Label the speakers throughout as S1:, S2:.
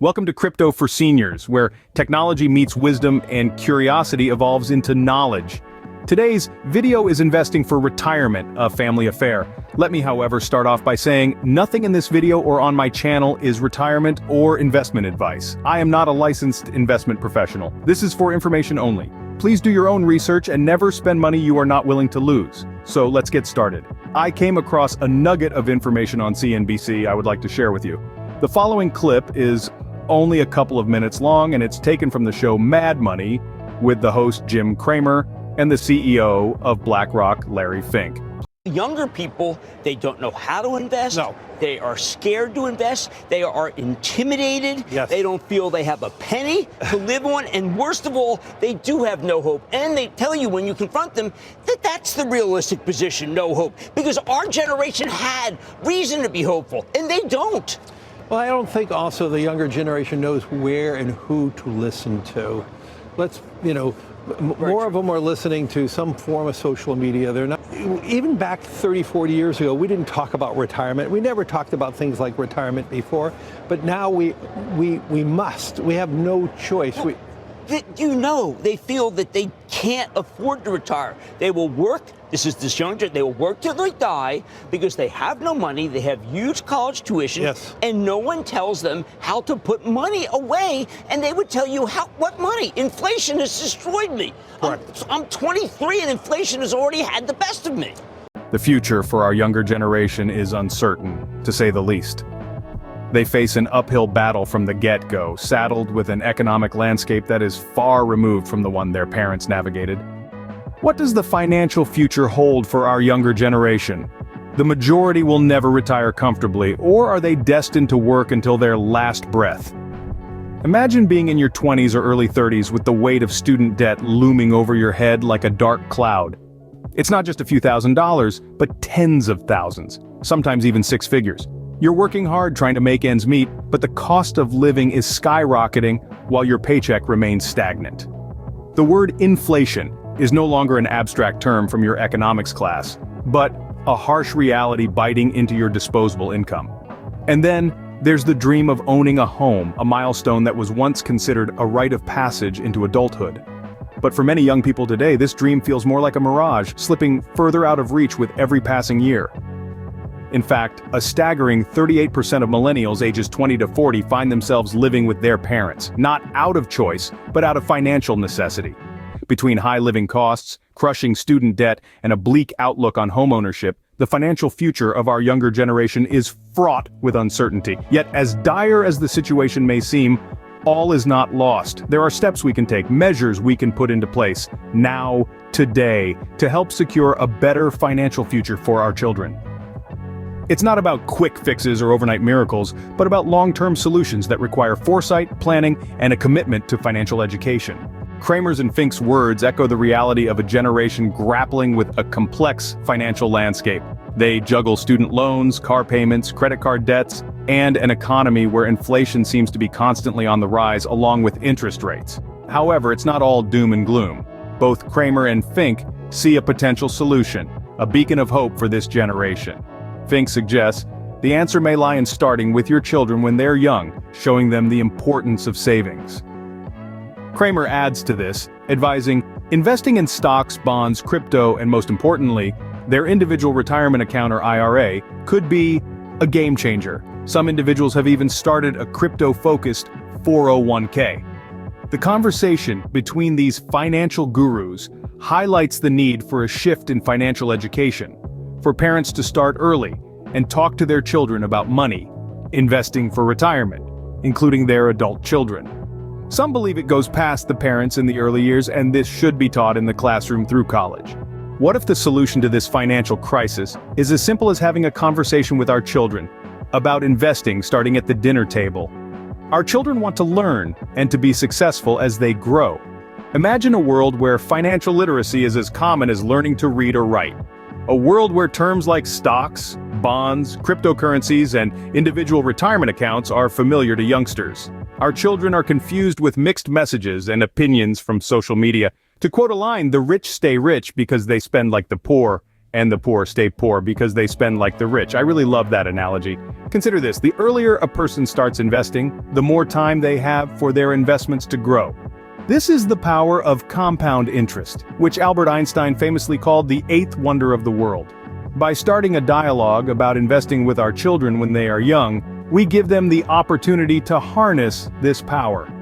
S1: Welcome to Crypto for Seniors, where technology meets wisdom and curiosity evolves into knowledge. Today's video is investing for retirement, a family affair. Let me, however, start off by saying nothing in this video or on my channel is retirement or investment advice. I am not a licensed investment professional. This is for information only. Please do your own research and never spend money you are not willing to lose. So let's get started. I came across a nugget of information on CNBC I would like to share with you. The following clip is only a couple of minutes long, and it's taken from the show Mad Money with the host Jim Cramer and the CEO of BlackRock, Larry Fink.
S2: Younger people, they don't know how to invest.
S3: No.
S2: They are scared to invest. They are intimidated.
S3: Yes.
S2: They don't feel they have a penny to live on. And worst of all, they do have no hope. And they tell you when you confront them that that's the realistic position, no hope. Because our generation had reason to be hopeful, and they don't.
S3: Well, I don't think also the younger generation knows where and who to listen to. More of them are listening to some form of social media. They're not, even back 30, 40 years ago, we didn't talk about retirement. We never talked about things like retirement before, but now we must. We have no choice.
S2: They feel that they can't afford to retire. They will work. This younger, they will work till they die because they have no money. They have huge college tuition,
S3: yes,
S2: and no one tells them how to put money away. And they would tell you what money? Inflation has destroyed me. I'm 23, and inflation has already had the best of me.
S1: The future for our younger generation is uncertain, to say the least. They face an uphill battle from the get-go, saddled with an economic landscape that is far removed from the one their parents navigated. What does the financial future hold for our younger generation? The majority will never retire comfortably, or are they destined to work until their last breath? Imagine being in your 20s or early 30s with the weight of student debt looming over your head like a dark cloud. It's not just a few $1,000s, but tens of thousands, sometimes even six figures. You're working hard trying to make ends meet, but the cost of living is skyrocketing while your paycheck remains stagnant. The word inflation is no longer an abstract term from your economics class, but a harsh reality biting into your disposable income. And then there's the dream of owning a home, a milestone that was once considered a rite of passage into adulthood. But for many young people today, this dream feels more like a mirage, slipping further out of reach with every passing year. In fact, a staggering 38% of millennials ages 20 to 40 find themselves living with their parents, not out of choice, but out of financial necessity. Between high living costs, crushing student debt, and a bleak outlook on homeownership, the financial future of our younger generation is fraught with uncertainty. Yet, as dire as the situation may seem, all is not lost. There are steps we can take, measures we can put into place, now, today, to help secure a better financial future for our children. It's not about quick fixes or overnight miracles, but about long-term solutions that require foresight, planning, and a commitment to financial education. Cramer's and Fink's words echo the reality of a generation grappling with a complex financial landscape. They juggle student loans, car payments, credit card debts, and an economy where inflation seems to be constantly on the rise along with interest rates. However, it's not all doom and gloom. Both Cramer and Fink see a potential solution, a beacon of hope for this generation. Fink suggests the answer may lie in starting with your children when they're young, showing them the importance of savings. Cramer adds to this, advising, investing in stocks, bonds, crypto, and most importantly, their individual retirement account or IRA could be a game changer. Some individuals have even started a crypto-focused 401k. The conversation between these financial gurus highlights the need for a shift in financial education, for parents to start early and talk to their children about money, investing for retirement, including their adult children. Some believe it goes past the parents in the early years, and this should be taught in the classroom through college. What if the solution to this financial crisis is as simple as having a conversation with our children about investing starting at the dinner table? Our children want to learn and to be successful as they grow. Imagine a world where financial literacy is as common as learning to read or write. A world where terms like stocks, bonds, cryptocurrencies, and individual retirement accounts are familiar to youngsters. Our children are confused with mixed messages and opinions from social media. To quote a line, the rich stay rich because they spend like the poor, and the poor stay poor because they spend like the rich. I really love that analogy. Consider this, the earlier a person starts investing, the more time they have for their investments to grow. This is the power of compound interest, which Albert Einstein famously called the eighth wonder of the world. By starting a dialogue about investing with our children when they are young, we give them the opportunity to harness this power.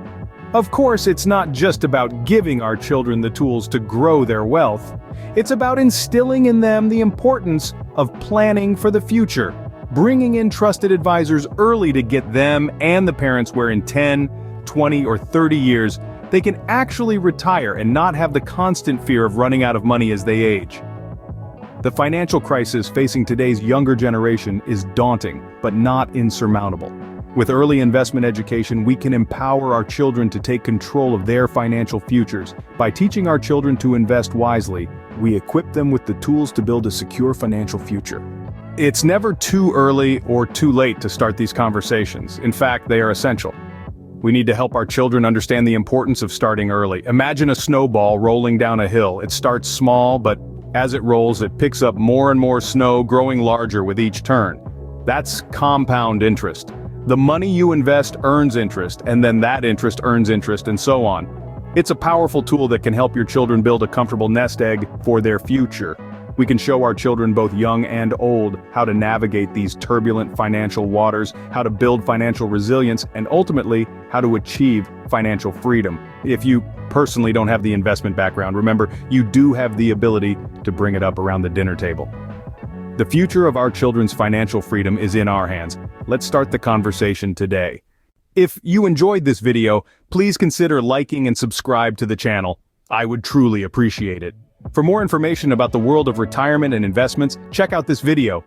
S1: Of course, it's not just about giving our children the tools to grow their wealth. It's about instilling in them the importance of planning for the future, bringing in trusted advisors early to get them and the parents where in 10, 20, or 30 years, they can actually retire and not have the constant fear of running out of money as they age. The financial crisis facing today's younger generation is daunting, but not insurmountable. With early investment education, we can empower our children to take control of their financial futures. By teaching our children to invest wisely, we equip them with the tools to build a secure financial future. It's never too early or too late to start these conversations. In fact, they are essential. We need to help our children understand the importance of starting early. Imagine a snowball rolling down a hill. It starts small, but as it rolls, it picks up more and more snow, growing larger with each turn. That's compound interest. The money you invest earns interest, and then that interest earns interest, and so on. It's a powerful tool that can help your children build a comfortable nest egg for their future. We can show our children, both young and old, how to navigate these turbulent financial waters, how to build financial resilience, and ultimately, how to achieve financial freedom. If you personally don't have the investment background, remember, you do have the ability to bring it up around the dinner table. The future of our children's financial freedom is in our hands. Let's start the conversation today. If you enjoyed this video, please consider liking and subscribe to the channel. I would truly appreciate it. For more information about the world of retirement and investments, check out this video.